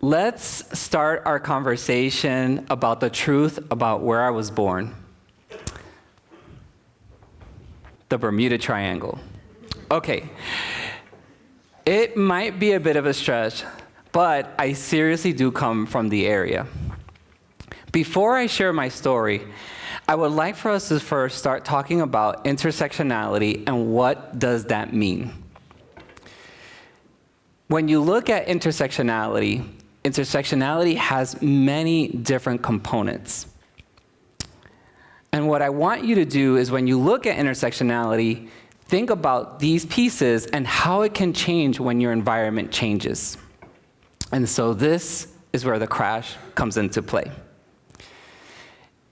Let's start our conversation about the truth about where I was born. The Bermuda Triangle. Okay, it might be a bit of a stretch, but I seriously do come from the area. Before I share my story, I would like for us to first start talking about intersectionality and what does that mean. When you look at intersectionality, intersectionality has many different components. And what I want you to do is when you look at intersectionality, think about these pieces and how it can change when your environment changes. And so this is where the crash comes into play.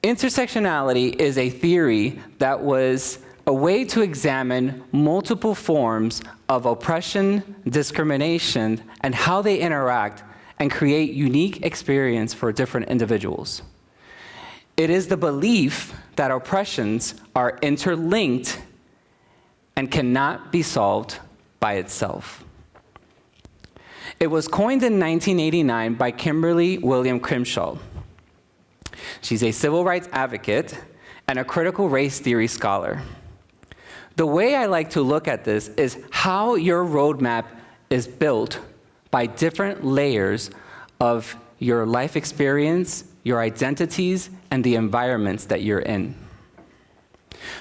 Intersectionality is a theory that was a way to examine multiple forms of oppression, discrimination, and how they interact and create unique experience for different individuals. It is the belief that oppressions are interlinked and cannot be solved by itself. It was coined in 1989 by Kimberly William Crenshaw. She's a civil rights advocate and a critical race theory scholar. The way I like to look at this is how your roadmap is built by different layers of your life experience, your identities, and the environments that you're in.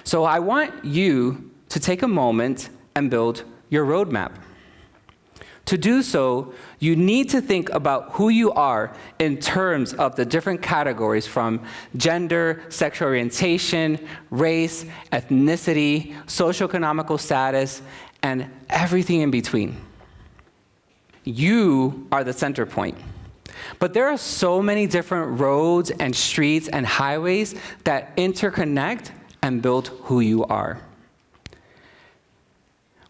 So I want you to take a moment and build your roadmap. To do so, you need to think about who you are in terms of the different categories from gender, sexual orientation, race, ethnicity, socioeconomic status, and everything in between. You are the center point. But there are so many different roads and streets and highways that interconnect and build who you are.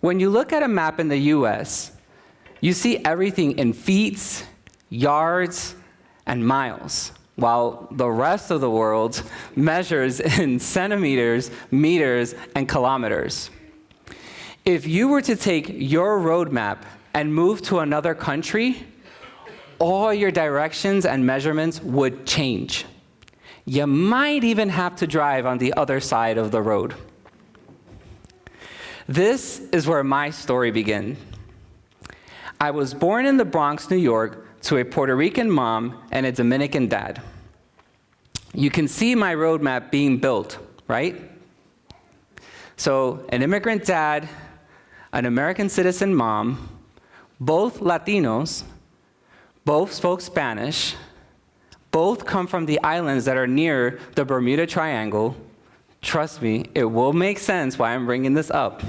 When you look at a map in the US, you see everything in feet, yards, and miles, while the rest of the world measures in centimeters, meters, and kilometers. If you were to take your roadmap and move to another country, all your directions and measurements would change. You might even have to drive on the other side of the road. This is where my story began. I was born in the Bronx, New York, to a Puerto Rican mom and a Dominican dad. You can see my roadmap being built, right? So an immigrant dad, an American citizen mom, both Latinos, both spoke Spanish, both come from the islands that are near the Bermuda Triangle. Trust me, it will make sense why I'm bringing this up.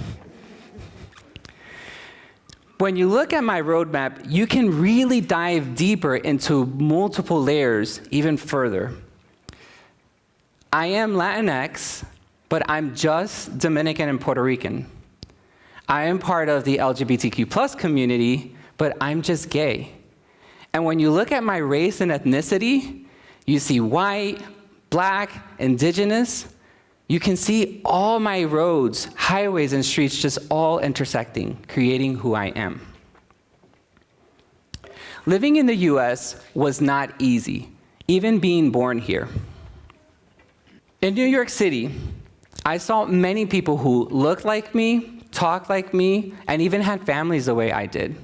When you look at my roadmap, you can really dive deeper into multiple layers even further. I am Latinx, but I'm just Dominican and Puerto Rican. I am part of the LGBTQ+ community, but I'm just gay. And when you look at my race and ethnicity, you see white, black, indigenous. You can see all my roads, highways, and streets just all intersecting, creating who I am. Living in the US was not easy, even being born here. In New York City, I saw many people who looked like me, talked like me, and even had families the way I did.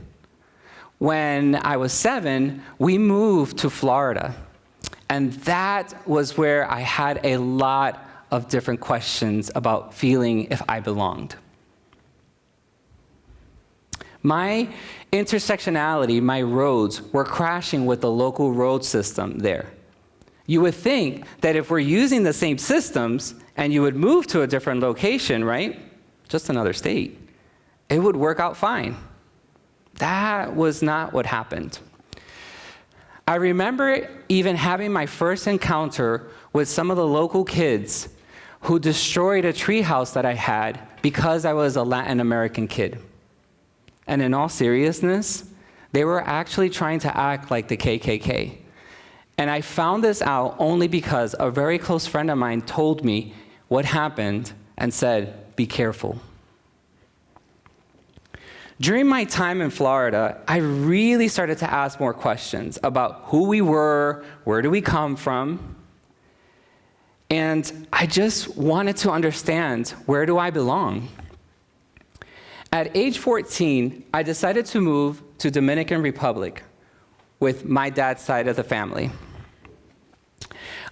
When I was 7, we moved to Florida, and that was where I had a lot of different questions about feeling if I belonged. My intersectionality, my roads, were crashing with the local road system there. You would think that if we're using the same systems and you would move to a different location, right? Just another state, it would work out fine. That was not what happened. I remember even having my first encounter with some of the local kids who destroyed a treehouse that I had because I was a Latin American kid. And in all seriousness, they were actually trying to act like the KKK. And I found this out only because a very close friend of mine told me what happened and said, "Be careful." During my time in Florida, I really started to ask more questions about who we were, where do we come from, and I just wanted to understand, where do I belong? At age 14, I decided to move to Dominican Republic with my dad's side of the family.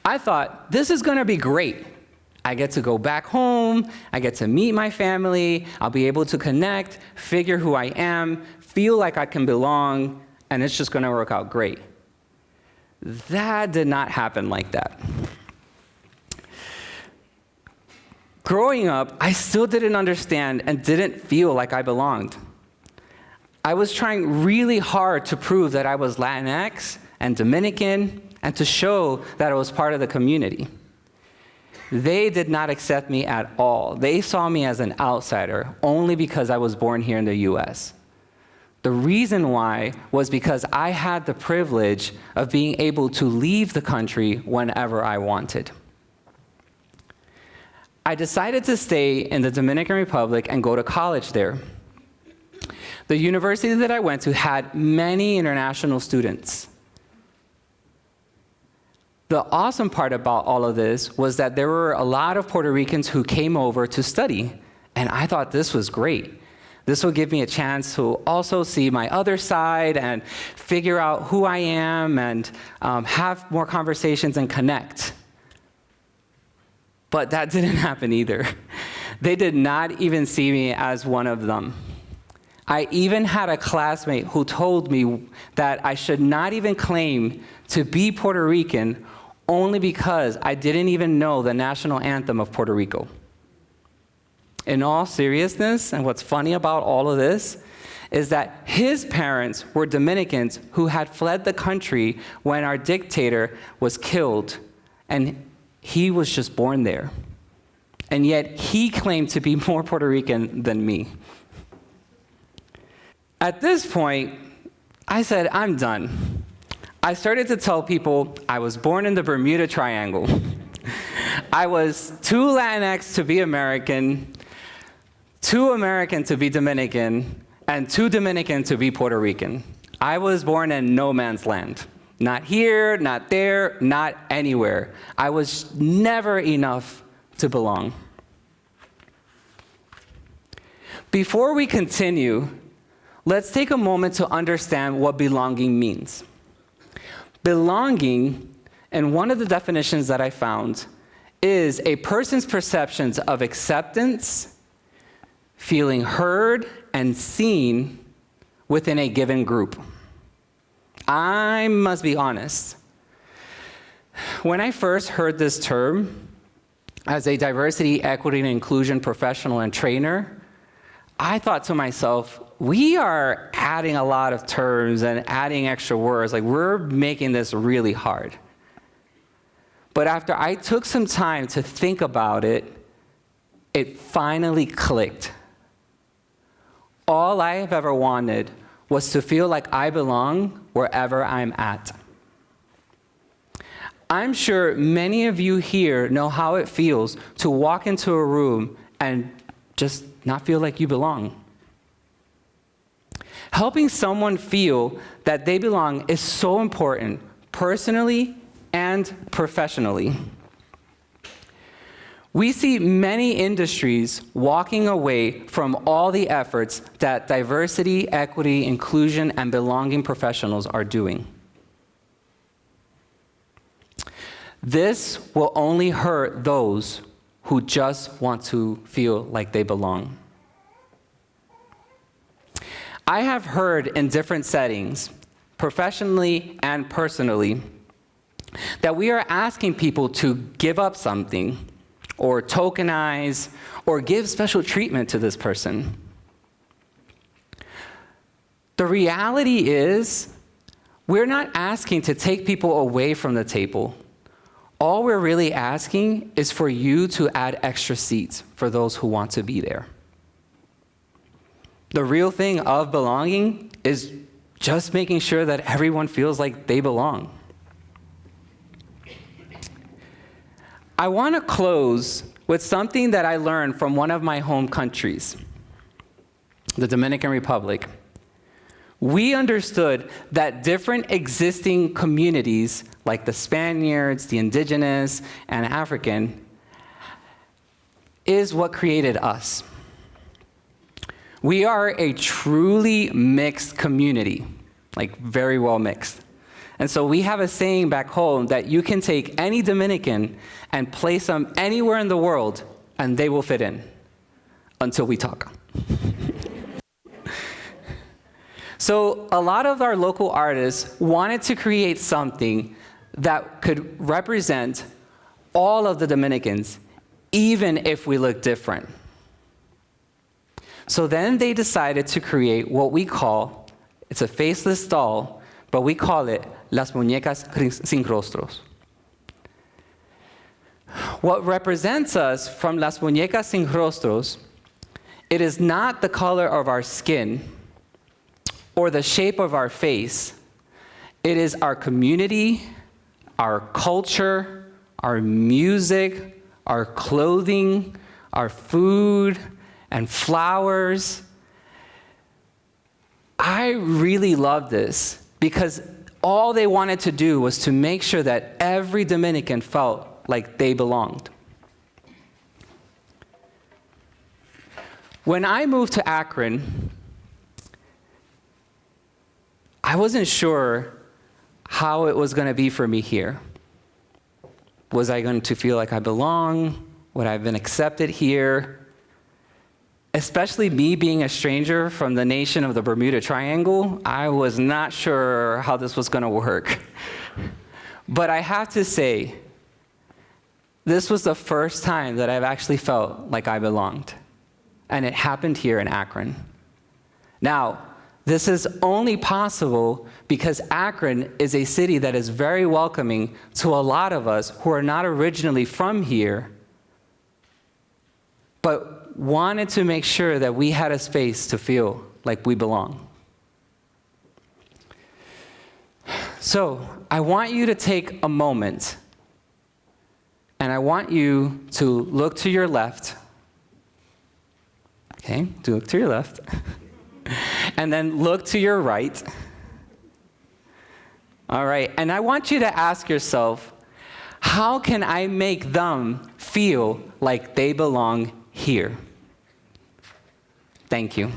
I thought, this is gonna be great. I get to go back home, I get to meet my family, I'll be able to connect, figure who I am, feel like I can belong, and it's just gonna work out great. That did not happen like that. Growing up, I still didn't understand and didn't feel like I belonged. I was trying really hard to prove that I was Latinx and Dominican and to show that I was part of the community. They did not accept me at all. They saw me as an outsider only because I was born here in the US. The reason why was because I had the privilege of being able to leave the country whenever I wanted. I decided to stay in the Dominican Republic and go to college there. The university that I went to had many international students. The awesome part about all of this was that there were a lot of Puerto Ricans who came over to study, and I thought this was great. This will give me a chance to also see my other side and figure out who I am and have more conversations and connect. But that didn't happen either. They did not even see me as one of them. I even had a classmate who told me that I should not even claim to be Puerto Rican only because I didn't even know the national anthem of Puerto Rico. In all seriousness, and what's funny about all of this, is that his parents were Dominicans who had fled the country when our dictator was killed, and he was just born there. And yet he claimed to be more Puerto Rican than me. At this point, I said, I'm done. I started to tell people I was born in the Bermuda Triangle. I was too Latinx to be American, too American to be Dominican, and too Dominican to be Puerto Rican. I was born in no man's land. Not here, not there, not anywhere. I was never enough to belong. Before we continue, let's take a moment to understand what belonging means. Belonging, and one of the definitions that I found, is a person's perceptions of acceptance, feeling heard and seen within a given group. I must be honest. When I first heard this term as a diversity, equity, and inclusion professional and trainer, I thought to myself, we are adding a lot of terms and adding extra words. Like, we're making this really hard. But after I took some time to think about it, it finally clicked. All I have ever wanted was to feel like I belong wherever I'm at. I'm sure many of you here know how it feels to walk into a room and just not feel like you belong. Helping someone feel that they belong is so important, personally and professionally. We see many industries walking away from all the efforts that diversity, equity, inclusion, and belonging professionals are doing. This will only hurt those who just want to feel like they belong. I have heard in different settings, professionally and personally, that we are asking people to give up something, or tokenize, or give special treatment to this person. The reality is, we're not asking to take people away from the table. All we're really asking is for you to add extra seats for those who want to be there. The real thing of belonging is just making sure that everyone feels like they belong. I want to close with something that I learned from one of my home countries. the Dominican Republic, we understood that different existing communities, like the Spaniards, the indigenous, and African, is what created us. We are a truly mixed community, like very well mixed. And so we have a saying back home that you can take any Dominican and place them anywhere in the world, and they will fit in, until we talk. So a lot of our local artists wanted to create something that could represent all of the Dominicans, even if we look different. So then they decided to create what we call, it's a faceless doll, but we call it Las Muñecas Sin Rostros. What represents us from Las Muñecas Sin Rostros, it is not the color of our skin or the shape of our face. It is our community, our culture, our music, our clothing, our food, and flowers. I really love this because all they wanted to do was to make sure that every Dominican felt like they belonged. When I moved to Akron, I wasn't sure how it was going to be for me here. Was I going to feel like I belong? Would I have been accepted here? Especially me being a stranger from the nation of the Bermuda Triangle, I was not sure how this was going to work. But I have to say, this was the first time that I've actually felt like I belonged. And it happened here in Akron. Now, this is only possible because Akron is a city that is very welcoming to a lot of us who are not originally from here, but wanted to make sure that we had a space to feel like we belong. So I want you to take a moment, and I want you to look to your left. Okay, look to your left. And then look to your right. All right, and I want you to ask yourself, how can I make them feel like they belong here? Thank you.